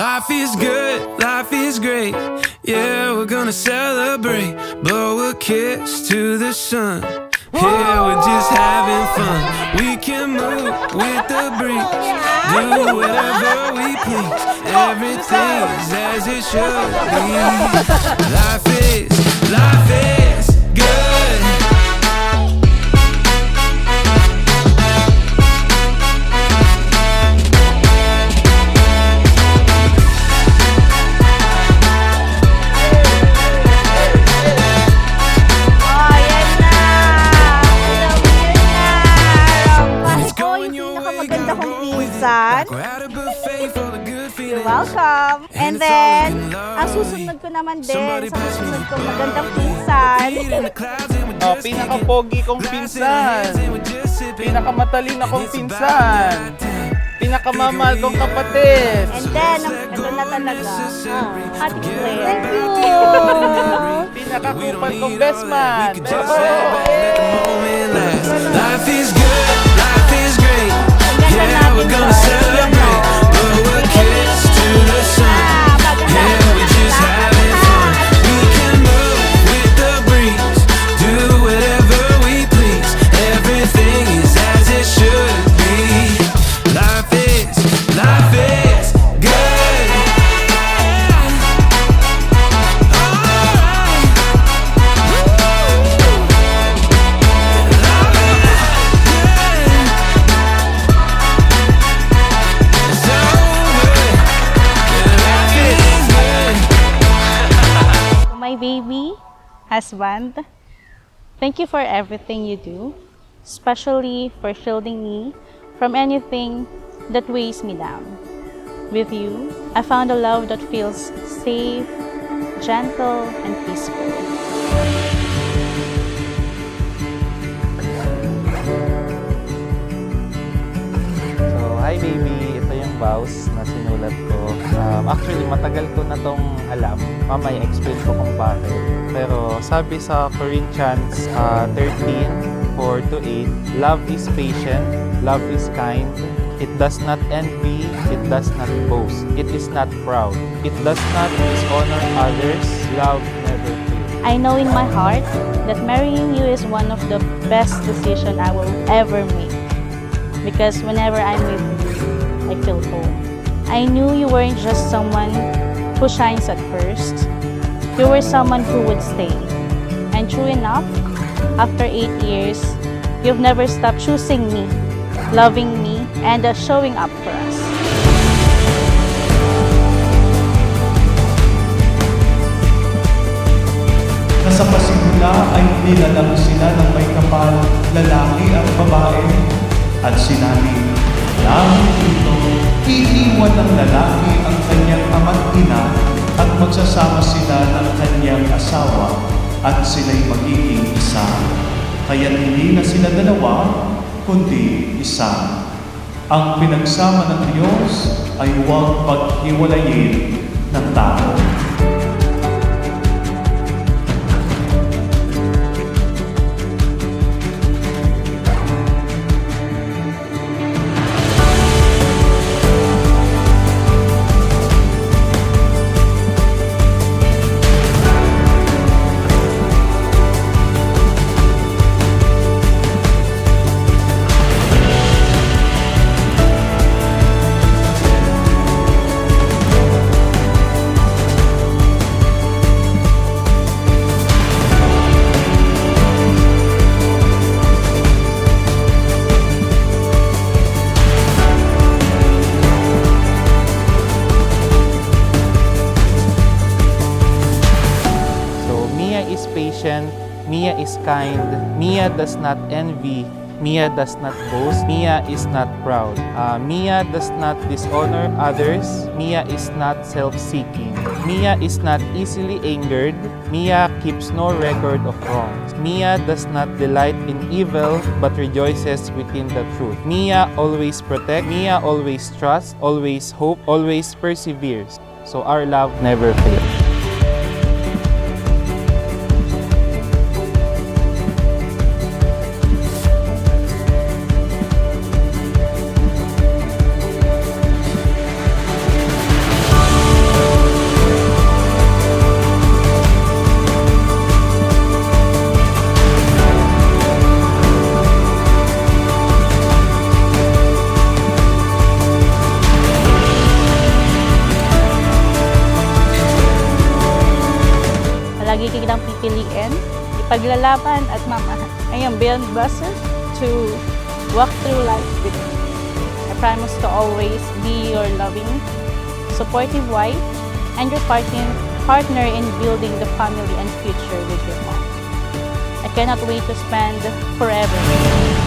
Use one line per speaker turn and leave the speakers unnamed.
Life is good, life is great. Yeah, we're gonna celebrate. Blow a kiss to the sun. Yeah, we're just having fun. We can move with the breeze. Do whatever we please. Everything's as it should be. Life is good.
You're welcome. And then, ang susunod ko naman din, sa susunod kong magandang pinsan.
Oh, pinaka-pogi kong pinsan. Pinaka-matalino kong pinsan. Pinaka-mamahal kong kapatid.
And then, ito na talaga. Happy Claire. Thank you.
Pinaka-kupal kong best man.
Life is good, life is great. Yeah, we're gonna celebrate. Blow a kiss to the sun. Yeah, we're just having fun. We can move with the breeze. Do whatever we please. Everything is as it should be. Life is good.
My baby, husband, thank you for everything you do, especially for shielding me from anything that weighs me down. With you, I found a love that feels safe, gentle, and peaceful.
So, hi baby. Ito yung vows na sinulat ko. Actually, matagal ko na tong alam. Mamaya explain ko kung bakit. Pero sabi sa Corinthians 13:4-8, love is patient, love is kind, it does not envy, it does not boast, it is not proud, it does not dishonor others, love never fails.
I know in my heart that marrying you is one of the best decisions I will ever make. Because whenever I'm with you, I feel home. I knew you weren't just someone who shines at first. You were someone who would stay. And true enough, after 8 years, you've never stopped choosing me, loving me, and showing up for us.
Na sa pasimula ay nilalang sila ng may kapal, lalaki at babae, at sinabi, langit ito, iiwan ng lalaki ang kanyang ama't ina at magsasama sila ng kanyang asawa at sila'y magiging isa. Kaya't hindi na sila dalawa, kundi isa. Ang pinagsama ng Diyos ay huwag paghiwalayin ng tao.
Mia is kind, Mia does not envy, Mia does not boast, Mia is not proud, Mia does not dishonor others, Mia is not self-seeking, Mia is not easily angered, Mia keeps no record of wrongs, Mia does not delight in evil but rejoices within the truth, Mia always protects, Mia always trusts, always hopes, always perseveres. So our love never fails.
piliin, ipaglalaban at mamahan. I am beyond blessed to walk through life with you. I promise to always be your loving, supportive wife and your partner in building the family and future with your mom. I cannot wait to spend forever with you.